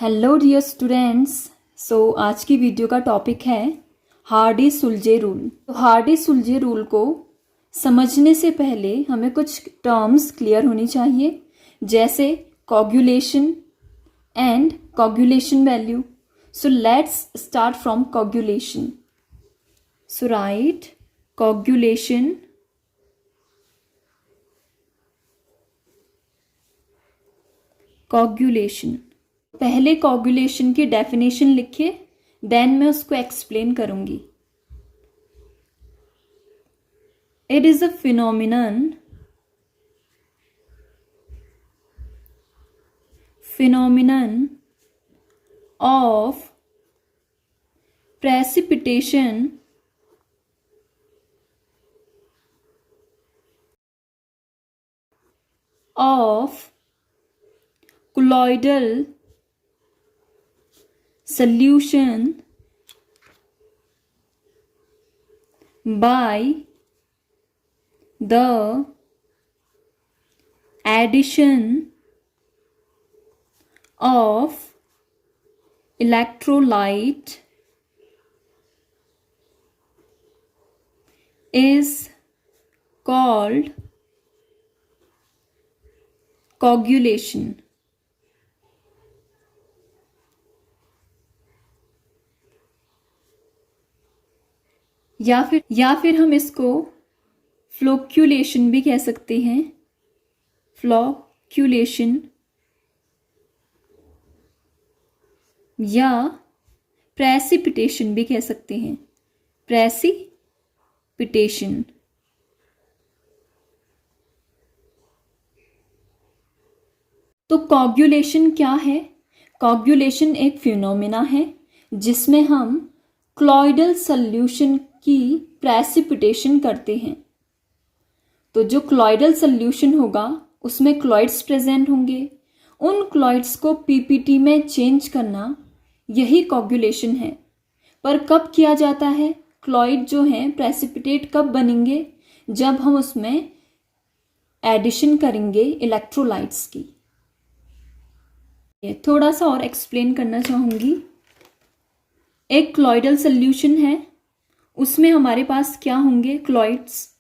Hello dear students. आज की video का टॉपिक है हार्डी-सुलजे रूल। तो हार्डी-सुलजे रूल को समझने से पहले हमें कुछ टर्म्स क्लियर होनी चाहिए, जैसे coagulation and coagulation value. So let's start from coagulation. So right coagulation, coagulation. पहले कोगुलेशन की डेफिनेशन लिखिए, देन मैं उसको एक्सप्लेन करूंगी। It is a phenomenon of precipitation of colloidal solution by the addition of electrolyte is called coagulation. या फिर हम इसको फ्लोक्यूलेशन भी कह सकते हैं, फ्लोक्यूलेशन, या प्रेसिपिटेशन भी कह सकते हैं, प्रेसिपिटेशन। तो कोगुलेशन क्या है? कोगुलेशन एक फिनोमिना है जिसमें हम क्लॉइडल सॉल्यूशन की प्रेसिपिटेशन करते हैं। तो जो क्लॉइडल सॉल्यूशन होगा उसमें क्लॉइड्स प्रेजेंट होंगे, उन क्लॉइड्स को पीपीटी में चेंज करना, यही कोगुलेशन है। पर कब किया जाता है? क्लॉइड जो हैं प्रेसिपिटेट कब बनेंगे? जब हम उसमें एडिशन करेंगे इलेक्ट्रोलाइट्स की। थोड़ा सा और एक्सप्लेन करना चाहूंगी। एक क्लॉइडल सॉल्यूशन है, उसमें हमारे पास क्या होंगे? क्लॉइड्स।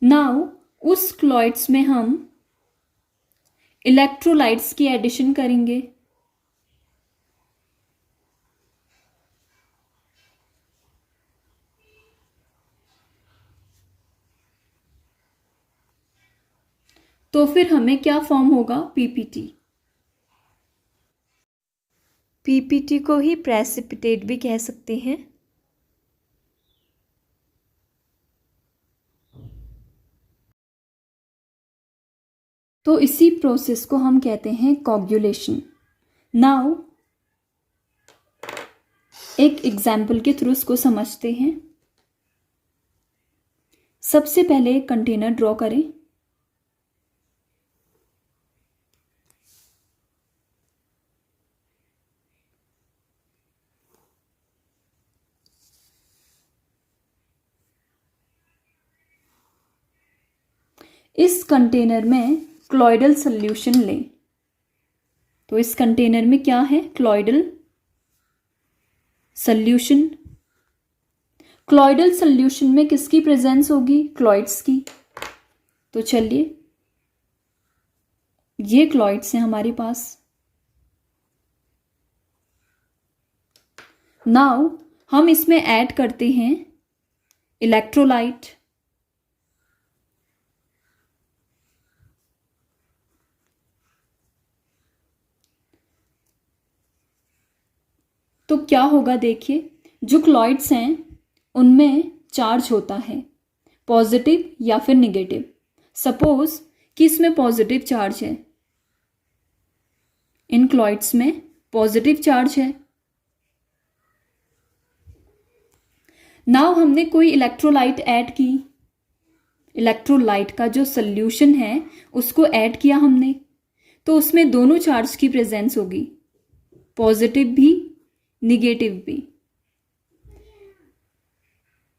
नाउ उस क्लॉइड्स में हम इलेक्ट्रोलाइट्स की एडिशन करेंगे। तो फिर हमें क्या फॉर्म होगा? पीपीटी। पीपीटी को ही प्रेसिपिटेट भी कह सकते हैं। तो इसी प्रोसेस को हम कहते हैं कोगुलेशन। नाउ एक एग्जाम्पल के थ्रू इसको समझते हैं। सबसे पहले एक कंटेनर ड्रॉ करें। इस कंटेनर में क्लॉइडल सॉल्यूशन लें। तो इस कंटेनर में क्या है? क्लॉइडल सॉल्यूशन। क्लॉइडल सॉल्यूशन में किसकी प्रेजेंस होगी? क्लॉइड्स की। तो चलिए, ये क्लॉइड्स हैं हमारे पास। नाउ हम इसमें ऐड करते हैं इलेक्ट्रोलाइट। तो क्या होगा? देखिए, जो क्लॉइड्स हैं उनमें चार्ज होता है, पॉजिटिव या फिर निगेटिव। सपोज कि इसमें पॉजिटिव चार्ज है, इन क्लॉइड्स में पॉजिटिव चार्ज है। नाउ हमने कोई इलेक्ट्रोलाइट ऐड की, इलेक्ट्रोलाइट का जो सॉल्यूशन है उसको ऐड किया हमने, तो उसमें दोनों चार्ज की प्रेजेंस होगी, पॉजिटिव भी निगेटिव भी।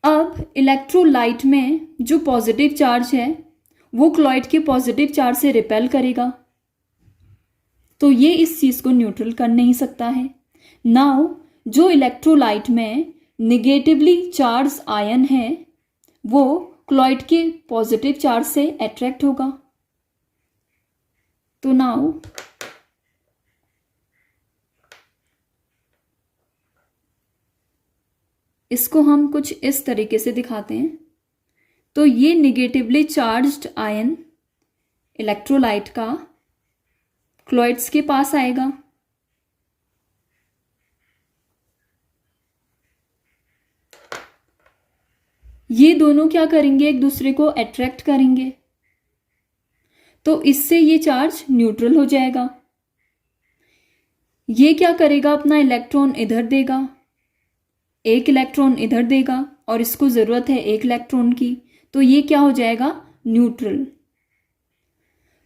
अब इलेक्ट्रोलाइट में जो पॉजिटिव चार्ज है वो क्लॉइड के पॉजिटिव चार्ज से रिपेल करेगा, तो ये इस चीज को न्यूट्रल कर नहीं सकता है। नाउ जो इलेक्ट्रोलाइट में निगेटिवली चार्ज आयन है वो क्लॉइड के पॉजिटिव चार्ज से अट्रैक्ट होगा। तो नाउ इसको हम कुछ इस तरीके से दिखाते हैं। तो ये निगेटिवली चार्ज्ड आयन इलेक्ट्रोलाइट का क्लॉइड्स के पास आएगा, ये दोनों क्या करेंगे, एक दूसरे को अट्रैक्ट करेंगे, तो इससे ये चार्ज न्यूट्रल हो जाएगा। ये क्या करेगा, अपना इलेक्ट्रॉन इधर देगा, एक इलेक्ट्रॉन इधर देगा, और इसको जरूरत है एक इलेक्ट्रॉन की, तो ये क्या हो जाएगा, न्यूट्रल।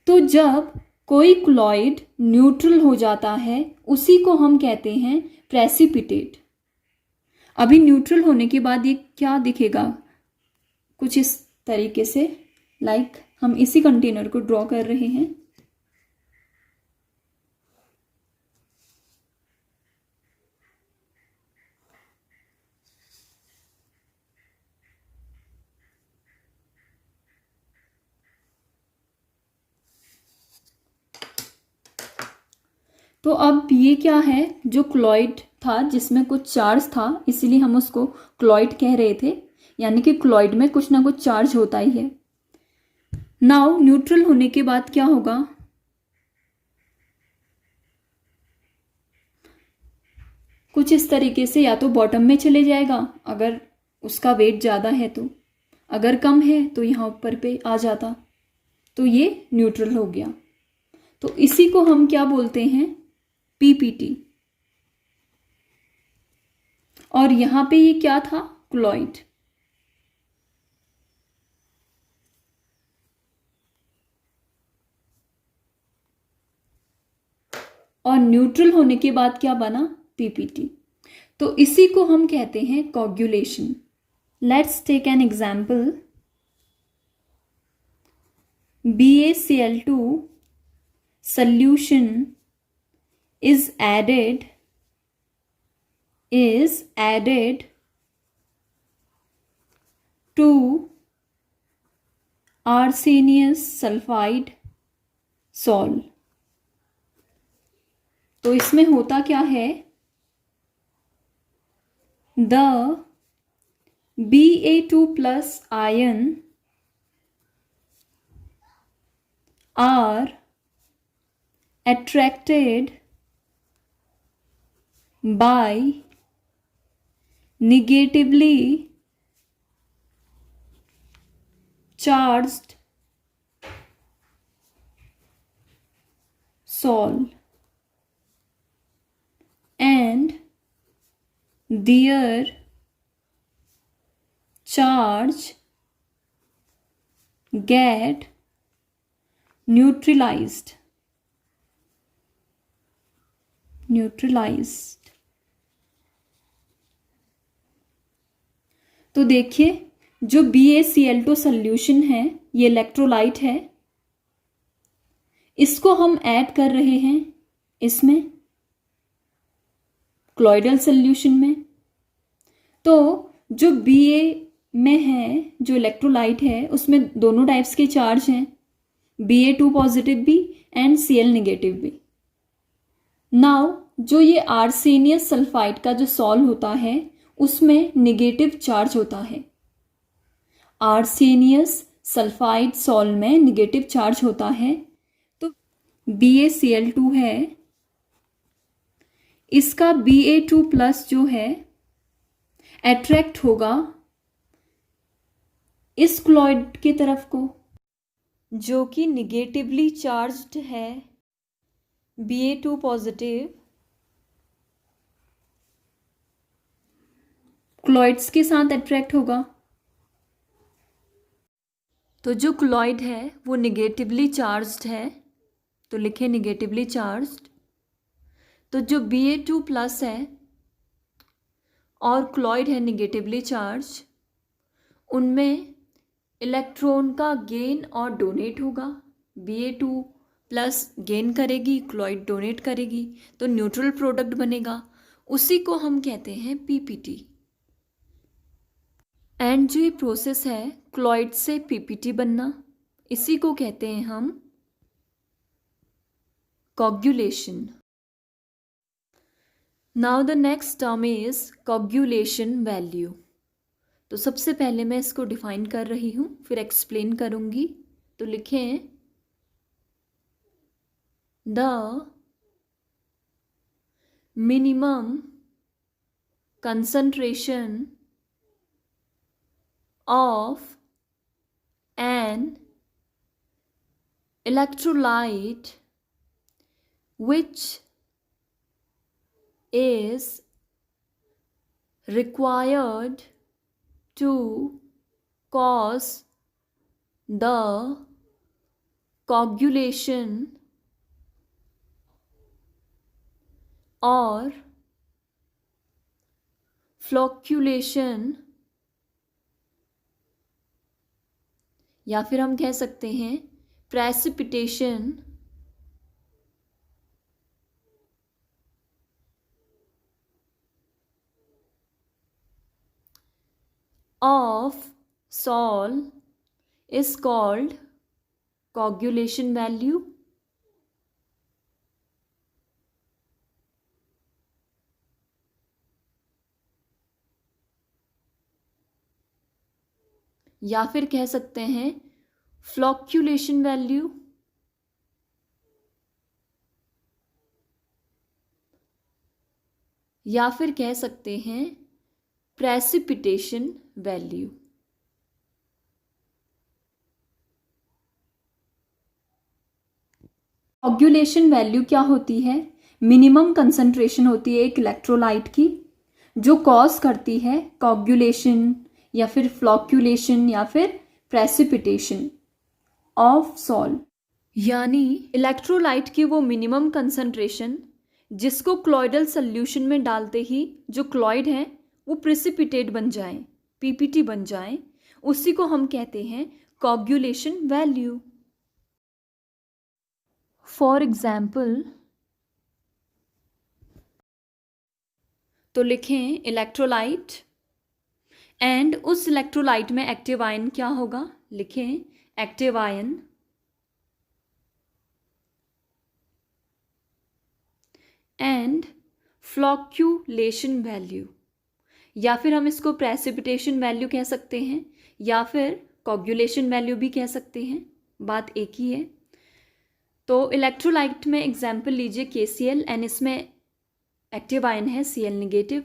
तो जब कोई क्लॉइड न्यूट्रल हो जाता है उसी को हम कहते हैं प्रेसिपिटेट। अभी न्यूट्रल होने के बाद ये क्या दिखेगा, कुछ इस तरीके से, लाइक हम इसी कंटेनर को ड्रॉ कर रहे हैं। तो अब ये क्या है, जो क्लॉइड था जिसमें कुछ चार्ज था, इसीलिए हम उसको क्लॉइड कह रहे थे, यानी कि क्लॉइड में कुछ ना कुछ चार्ज होता ही है। नाउ न्यूट्रल होने के बाद क्या होगा, कुछ इस तरीके से, या तो बॉटम में चले जाएगा अगर उसका वेट ज़्यादा है, तो अगर कम है तो यहाँ ऊपर पे आ जाता, तो ये न्यूट्रल हो गया। तो इसी को हम क्या बोलते हैं, पीपीटी। और यहां पे ये क्या था, क्लॉइड। और न्यूट्रल होने के बाद क्या बना, पीपीटी। तो इसी को हम कहते हैं coagulation. Let's take an example. BaCl2 solution is added to arsenious sulfide sol। तो इसमें होता क्या है, the Ba2 plus ion are attracted by negatively charged sol and their charge get neutralized। तो देखिए जो BaCl2 सॉल्यूशन है ये इलेक्ट्रोलाइट है, इसको हम ऐड कर रहे हैं इसमें क्लॉइडल सॉल्यूशन में। तो जो Ba में है, जो इलेक्ट्रोलाइट है, उसमें दोनों टाइप्स के चार्ज हैं, Ba2 पॉजिटिव भी एंड Cl नेगेटिव भी। नाउ जो ये आर्सेनियस सल्फाइड का जो सॉल होता है उसमें नेगेटिव चार्ज होता है। आर्सेनियस सल्फाइड सॉल में नेगेटिव चार्ज होता है। तो BaCl2 है, इसका Ba2 प्लस जो है अट्रैक्ट होगा इस क्लॉइड की तरफ को जो कि निगेटिवली चार्ज्ड है, Ba2 पॉजिटिव क्लॉइड्स के साथ अट्रैक्ट होगा। तो जो क्लॉइड है वो निगेटिवली चार्ज्ड है, तो लिखे निगेटिवली चार्ज्ड। तो जो Ba2 प्लस है और क्लॉइड है निगेटिवली चार्ज, उनमें इलेक्ट्रॉन का गेन और डोनेट होगा, Ba2 प्लस गेन करेगी, क्लॉइड डोनेट करेगी, तो न्यूट्रल प्रोडक्ट बनेगा, उसी को हम कहते हैं पीपीटी। एंड जो ये प्रोसेस है क्लॉइड से पीपीटी बनना, इसी को कहते हैं हम coagulation. Now the next term is coagulation value. तो सबसे पहले मैं इसको डिफाइन कर रही हूँ, फिर एक्सप्लेन करूँगी। तो लिखें the minimum concentration of an electrolyte which is required to cause the coagulation or flocculation, या फिर हम कह सकते हैं precipitation of sol is called coagulation value। या फिर कह सकते हैं फ्लॉक्यूलेशन वैल्यू, या फिर कह सकते हैं प्रेसिपिटेशन वैल्यू। कोगुलेशन वैल्यू क्या होती है? मिनिमम कंसंट्रेशन होती है एक इलेक्ट्रोलाइट की जो कॉज करती है कोगुलेशन या फिर फ्लॉक्यूलेशन या फिर प्रेसिपिटेशन ऑफ सॉल्ट। यानी इलेक्ट्रोलाइट की वो मिनिमम कंसंट्रेशन जिसको क्लॉइडल सॉल्यूशन में डालते ही जो क्लॉइड है वो प्रेसिपिटेट बन जाए, पीपीटी बन जाए, उसी को हम कहते हैं कोगुलेशन वैल्यू। फॉर एग्जाम्पल तो लिखें इलेक्ट्रोलाइट एंड उस इलेक्ट्रोलाइट में एक्टिव आयन क्या होगा? लिखें एक्टिव आयन एंड फ्लॉक्यूलेशन वैल्यू, या फिर हम इसको प्रेसिपिटेशन वैल्यू कह सकते हैं या फिर कोगुलेशन वैल्यू भी कह सकते हैं, बात एक ही है। तो इलेक्ट्रोलाइट में एग्जाम्पल लीजिए KCl एंड इसमें एक्टिव आयन है Cl नेगेटिव।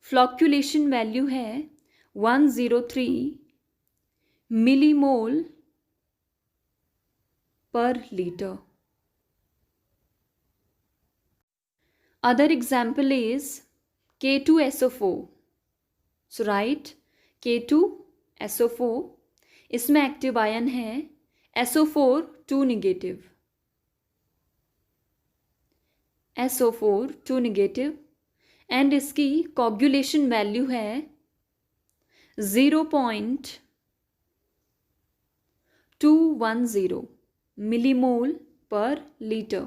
फ्लॉक्यूलेशन वैल्यू है 103 मिलीमोल पर litre. Other example is K2SO4. So write K2SO4, इसमें एक्टिव आयन है SO4 2 negative, SO4 2 negative and इसकी कोगुलेशन वैल्यू है 0.210 मिलीमोल पर लीटर।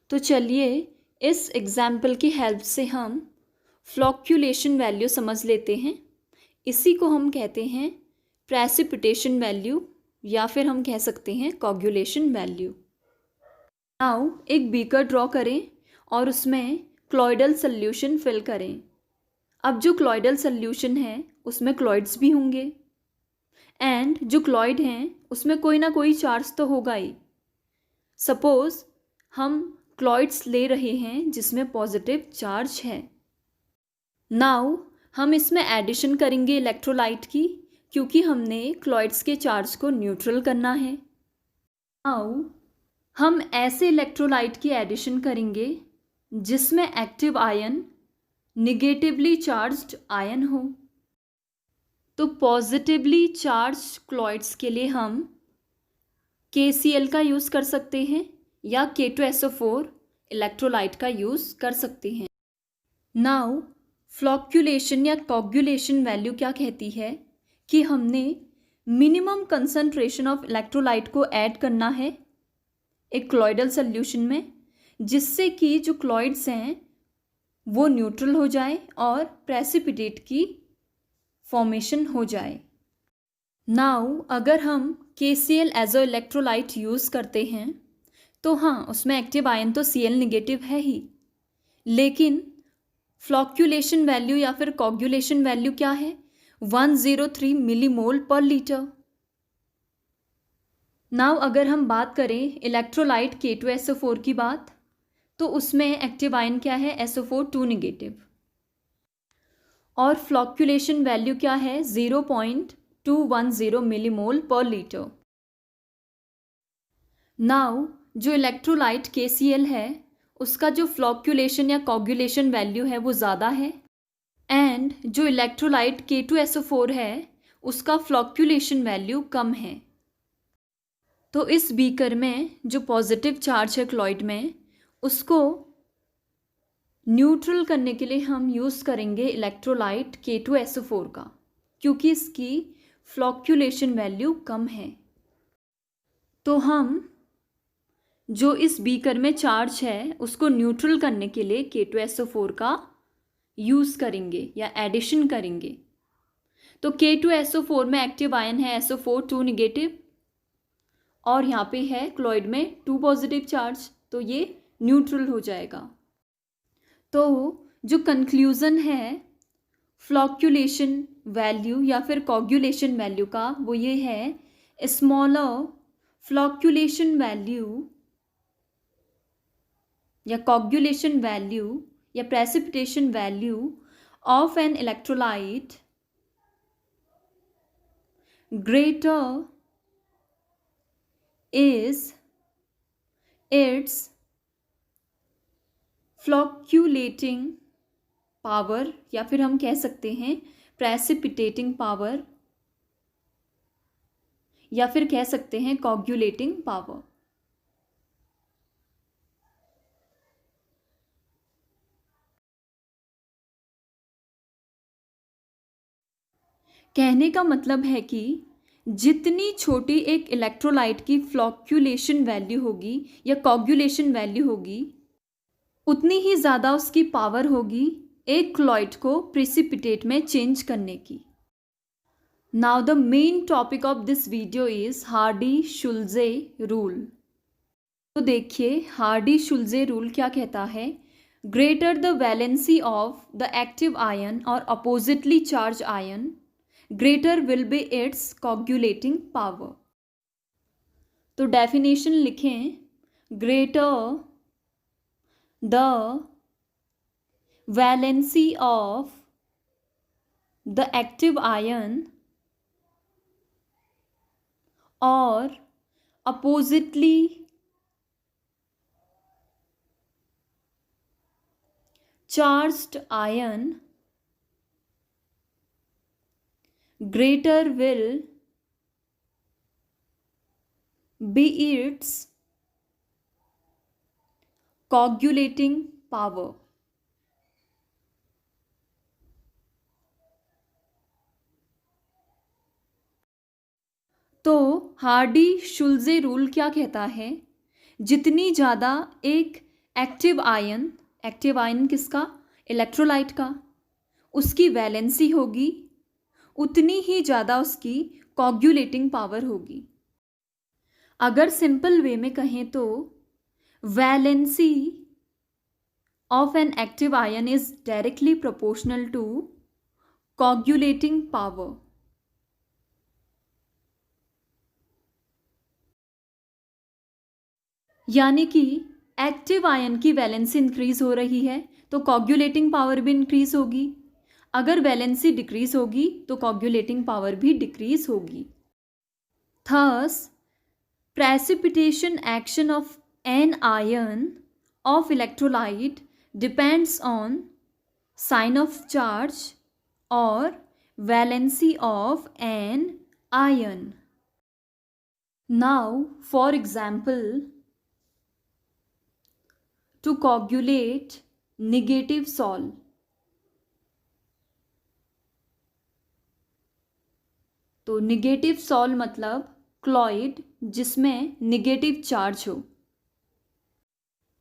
तो चलिए इस एग्जाम्पल की हेल्प से हम फ्लॉक्यूलेशन वैल्यू समझ लेते हैं। इसी को हम कहते हैं प्रेसिपिटेशन वैल्यू या फिर हम कह सकते हैं कोगुलेशन वैल्यू। नाउ एक बीकर ड्रॉ करें और उसमें क्लॉइडल सॉल्यूशन फिल करें। अब जो क्लॉइडल सॉल्यूशन है उसमें क्लॉइड्स भी होंगे एंड जो क्लॉइड हैं उसमें कोई ना कोई चार्ज तो होगा ही। सपोज हम क्लॉइड्स ले रहे हैं जिसमें पॉजिटिव चार्ज है। नाउ हम इसमें एडिशन करेंगे इलेक्ट्रोलाइट की क्योंकि हमने क्लॉइड्स के चार्ज को न्यूट्रल करना है। नाउ हम ऐसे इलेक्ट्रोलाइट की एडिशन करेंगे जिसमें active ion negatively charged ion हो। तो पॉजिटिवली चार्ज क्लॉइड्स के लिए हम KCl का यूज़ कर सकते हैं या K2SO4 इलेक्ट्रोलाइट का यूज़ कर सकते हैं। नाउ फ्लॉक्यूलेशन या कॉग्युलेशन वैल्यू क्या कहती है कि हमने मिनिमम कंसंट्रेशन ऑफ इलेक्ट्रोलाइट को ऐड करना है एक क्लॉइडल सॉल्यूशन में, जिससे कि जो क्लॉइड्स हैं वो न्यूट्रल हो जाए और प्रेसिपिटेट की फॉर्मेशन हो जाए। नाउ अगर हम KCl एजो इलेक्ट्रोलाइट यूज़ करते हैं तो हाँ, उसमें एक्टिव आयन तो Cl निगेटिव है ही, लेकिन फ्लॉक्यूलेशन वैल्यू या फिर कॉग्युलेशन वैल्यू क्या है? 103 मिलीमोल पर लीटर। नाउ अगर हम बात करें इलेक्ट्रोलाइट K2SO4 की बात, तो उसमें एक्टिव आयन क्या है? SO4 2 negative. और फ्लॉक्यूलेशन वैल्यू क्या है? 0.210 मिलीमोल पर लीटर। नाउ जो इलेक्ट्रोलाइट KCl है उसका जो फ्लॉक्यूलेशन या कॉग्युलेशन वैल्यू है वो ज़्यादा है, एंड जो इलेक्ट्रोलाइट K2SO4 है उसका फ्लॉक्यूलेशन वैल्यू कम है। तो इस बीकर में जो पॉजिटिव चार्ज है क्लॉइड में, उसको न्यूट्रल करने के लिए हम यूज़ करेंगे इलेक्ट्रोलाइट K2SO4 का, क्योंकि इसकी फ्लॉक्यूलेशन वैल्यू कम है। तो हम जो इस बीकर में चार्ज है उसको न्यूट्रल करने के लिए K2SO4 का यूज़ करेंगे या एडिशन करेंगे। तो K2SO4 में एक्टिव आयन है SO4 2 निगेटिव, और यहाँ पे है क्लॉइड में 2 पॉजिटिव चार्ज, तो ये न्यूट्रल हो जाएगा। तो जो कंक्लूज़न है फ्लॉक्यूलेशन वैल्यू या फिर कॉग्युलेशन वैल्यू का, वो ये है, स्मॉलर फ्लॉक्यूलेशन वैल्यू या कॉग्युलेशन वैल्यू या precipitation value of an electrolyte greater is its flocculating power, या फिर हम कह सकते हैं प्रेसिपिटेटिंग पावर, या फिर कह सकते हैं कॉग्युलेटिंग पावर। कहने का मतलब है कि जितनी छोटी एक इलेक्ट्रोलाइट की फ्लॉक्यूलेशन वैल्यू होगी या कॉग्युलेशन वैल्यू होगी, उतनी ही ज़्यादा उसकी पावर होगी एक क्लॉइड को प्रेसिपिटेट में चेंज करने की। Now the main topic of this video is Hardy Schulze rule. तो देखिए हार्डी-शुल्ज़े रूल क्या कहता है? Greater the valency of the active ion और oppositely charged ion, greater will be its coagulating power। तो डेफिनेशन लिखें, greater the valency of the active ion or oppositely charged ion, greater will be its coagulating power। तो हार्डी-शुल्ज़े rule क्या कहता है? जितनी ज़्यादा एक एक्टिव आयन किसका? इलेक्ट्रोलाइट का, उसकी वैलेंसी होगी, उतनी ही ज़्यादा उसकी कॉग्युलेटिंग पावर होगी। अगर सिंपल वे में कहें तो valency of an active ion is directly proportional to coagulating power. यानी कि एक्टिव आयन की वैलेंसी इंक्रीज हो रही है तो कॉग्युलेटिंग पावर भी इंक्रीज होगी, अगर वैलेंसी डिक्रीज होगी तो कॉग्युलेटिंग पावर भी डिक्रीज होगी। Thus precipitation action of an ion of electrolyte depends on sign of charge or valency of an ion। Now, for example, to coagulate negative sol, तो negative sol मतलब क्लॉइड जिसमें negative charge हो।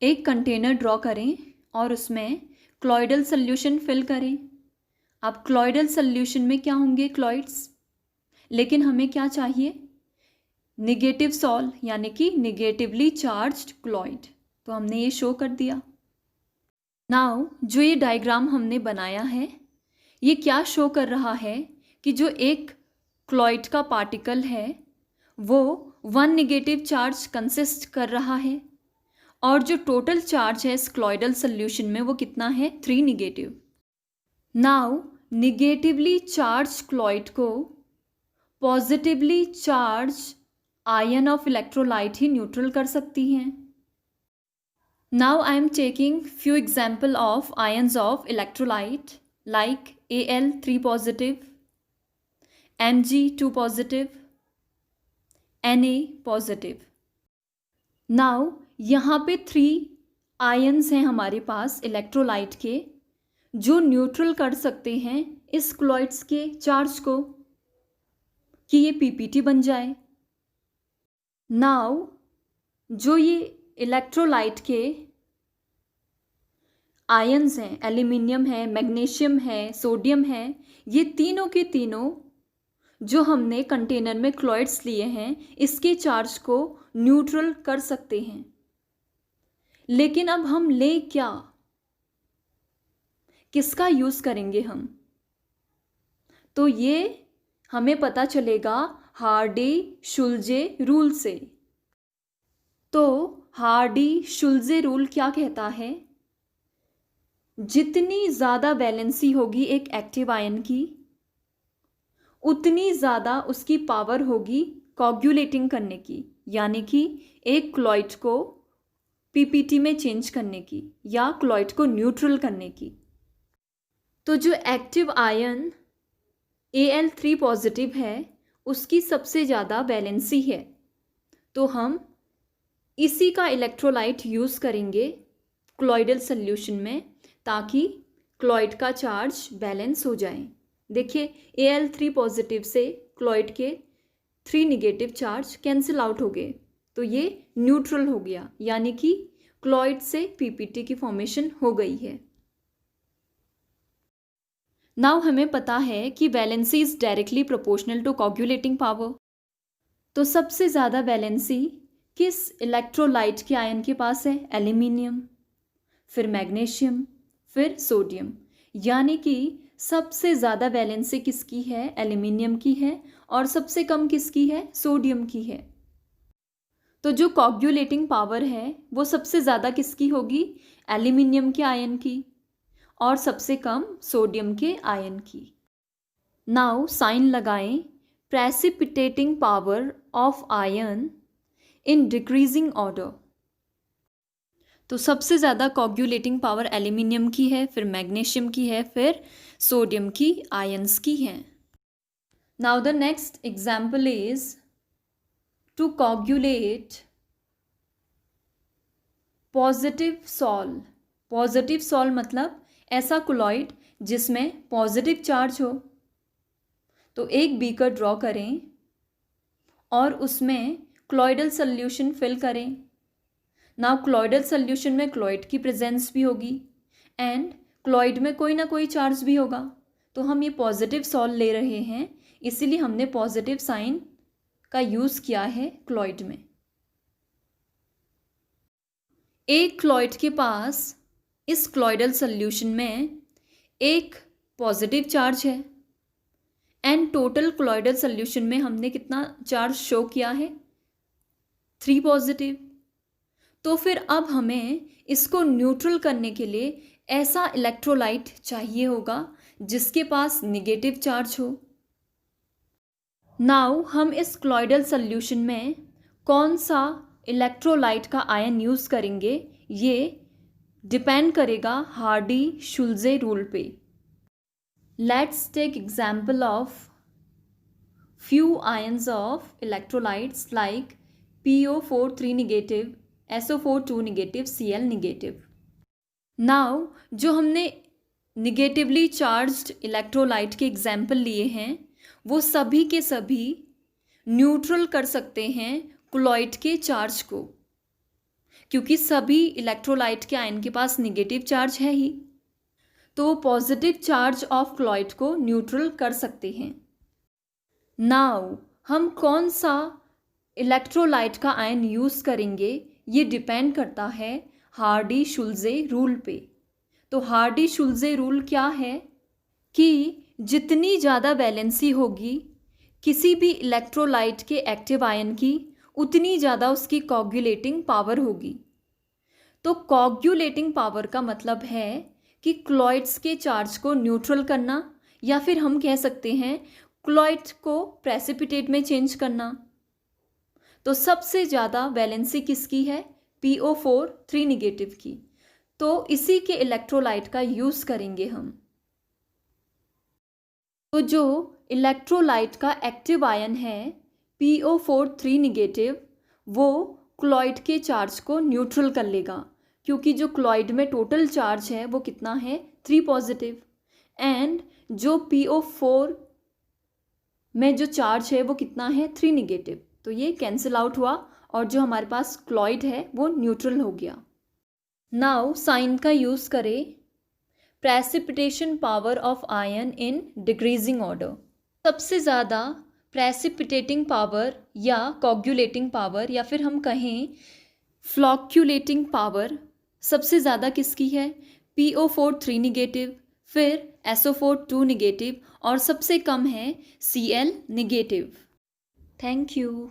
एक container draw करें और उसमें क्लॉइडल solution fill करें। अब क्लॉइडल सॉल्यूशन में क्या होंगे? क्लॉइड्स। लेकिन हमें क्या चाहिए? निगेटिव सॉल यानी कि निगेटिवली चार्ज्ड क्लॉइड। तो हमने ये शो कर दिया। नाउ जो ये डायग्राम हमने बनाया है ये क्या शो कर रहा है कि जो एक क्लॉइड का पार्टिकल है वो 1 निगेटिव चार्ज कंसिस्ट कर रहा है और जो टोटल चार्ज है इस क्लॉइडल सॉल्यूशन में वो कितना है? 3 निगेटिव। नाउ निगेटिवली चार्ज क्लॉइड को positively charge ion of electrolyte he neutral कर सकती हैं। Now I am taking few example of ions of electrolyte like Al3 positive, Mg2 positive, Na positive. Now यहाँ पे 3 आयन्स हैं हमारे पास इलेक्ट्रोलाइट के जो न्यूट्रल कर सकते हैं इस क्लॉइड्स के चार्ज को कि ये पीपीटी बन जाए। नाउ जो ये इलेक्ट्रोलाइट के आयन्स हैं, एल्यूमिनियम है, मैग्नीशियम है, सोडियम है, ये तीनों के तीनों जो हमने कंटेनर में क्लॉइड्स लिए हैं इसके चार्ज को न्यूट्रल कर सकते हैं। लेकिन अब हम लें क्या? किसका यूज़ करेंगे हम? तो ये हमें पता चलेगा हार्डी-शुल्जे रूल से। तो हार्डी-शुल्जे रूल क्या कहता है? जितनी ज़्यादा वैलेंसी होगी एक एक्टिव आयन की उतनी ज़्यादा उसकी पावर होगी कोगुलेटिंग करने की, यानी कि एक क्लॉइड को पीपीटी में चेंज करने की या क्लॉइड को न्यूट्रल करने की। तो जो एक्टिव आयन Al3 पॉजिटिव है उसकी सबसे ज़्यादा वैलेंसी है, तो हम इसी का इलेक्ट्रोलाइट यूज़ करेंगे क्लॉइडल सॉल्यूशन में ताकि क्लॉइड का चार्ज बैलेंस हो जाए। देखिए Al3 पॉजिटिव से क्लॉइड के 3 निगेटिव चार्ज कैंसिल आउट हो गए, तो ये न्यूट्रल हो गया, यानी कि क्लॉइड से पीपीटी की फॉर्मेशन हो गई है। नाउ हमें पता है कि valency is directly proportional to coagulating power. तो सबसे ज़्यादा वैलेंसी किस इलेक्ट्रोलाइट के आयन के पास है? एल्यूमिनियम, फिर मैग्नीशियम, फिर सोडियम, यानी कि सबसे ज़्यादा वैलेंसी किसकी है? एल्यूमिनियम की है और सबसे कम किसकी है? सोडियम की है। तो जो कोगुलेटिंग पावर है वो सबसे ज़्यादा किसकी होगी? एल्यूमिनियम के आयन की और सबसे कम सोडियम के आयन की। नाउ साइन लगाएं precipitating power of ion in decreasing order. तो सबसे ज़्यादा कोगुलेटिंग पावर एल्यूमिनियम की है, फिर मैग्नीशियम की है, फिर सोडियम की आयंस की है। Now the next example is to coagulate positive sol. Positive sol मतलब ऐसा क्लॉइड जिसमें पॉजिटिव चार्ज हो। तो एक बीकर ड्रॉ करें और उसमें क्लॉइडल सॉल्यूशन फिल करें। नाउ क्लॉइडल सॉल्यूशन में क्लॉइड की प्रेजेंस भी होगी एंड क्लॉइड में कोई ना कोई चार्ज भी होगा। तो हम ये पॉजिटिव सॉल ले रहे हैं, इसीलिए हमने पॉजिटिव साइन का यूज़ किया है क्लॉइड में। एक क्लॉइड के पास इस क्लॉइडल सॉल्यूशन में एक पॉजिटिव चार्ज है एंड टोटल क्लॉइडल सॉल्यूशन में हमने कितना चार्ज शो किया है? 3 पॉजिटिव। तो फिर अब हमें इसको न्यूट्रल करने के लिए ऐसा इलेक्ट्रोलाइट चाहिए होगा जिसके पास निगेटिव चार्ज हो। नाउ हम इस क्लॉइडल सॉल्यूशन में कौन सा इलेक्ट्रोलाइट का आयन यूज़ करेंगे ये डिपेंड करेगा हार्डी-शुल्जे रूल पे। Let's take example of few ions of electrolytes like PO4 3 negative, SO4 2 negative, Cl negative. Now जो हमने निगेटिवली चार्ज्ड इलेक्ट्रोलाइट के एग्जाम्पल लिए हैं वो सभी के सभी न्यूट्रल कर सकते हैं क्लोराइड के चार्ज को, क्योंकि सभी इलेक्ट्रोलाइट के आयन के पास नेगेटिव चार्ज है ही, तो पॉजिटिव चार्ज ऑफ क्लोराइड को न्यूट्रल कर सकते हैं। नाउ हम कौन सा इलेक्ट्रोलाइट का आयन यूज़ करेंगे ये डिपेंड करता है हार्डी-शुल्ज़े रूल पे। तो हार्डी-शुल्ज़े रूल क्या है कि जितनी ज़्यादा वैलेंसी होगी किसी भी इलेक्ट्रोलाइट के एक्टिव आयन की, उतनी ज़्यादा उसकी कोगुलेटिंग पावर होगी। तो कोगुलेटिंग पावर का मतलब है कि क्लोराइड्स के चार्ज को न्यूट्रल करना, या फिर हम कह सकते हैं क्लोराइड को प्रेसिपिटेट में चेंज करना। तो सबसे ज़्यादा वैलेंसी किसकी है? PO4 3 नेगेटिव की। तो इसी के इलेक्ट्रोलाइट का यूज़ करेंगे हम। तो जो इलेक्ट्रोलाइट का एक्टिव आयन है PO4 3 नेगेटिव, वो क्लोराइड के चार्ज को न्यूट्रल कर लेगा, क्योंकि जो क्लोराइड में टोटल चार्ज है वो कितना है? 3 पॉजिटिव। एंड जो PO4 में जो चार्ज है वो कितना है? 3 नेगेटिव। तो ये कैंसिल आउट हुआ और जो हमारे पास क्लोराइड है वो न्यूट्रल हो गया। नाउ साइन का यूज़ करें precipitation power of ion in decreasing order. सबसे ज़्यादा प्रेसिपिटेटिंग पावर या कोगुलेटिंग पावर, या फिर हम कहें फ्लॉक्यूलेटिंग पावर, सबसे ज़्यादा किसकी है? PO4 3 नेगेटिव, फिर SO4 2 नेगेटिव, और सबसे कम है Cl नेगेटिव। Thank you.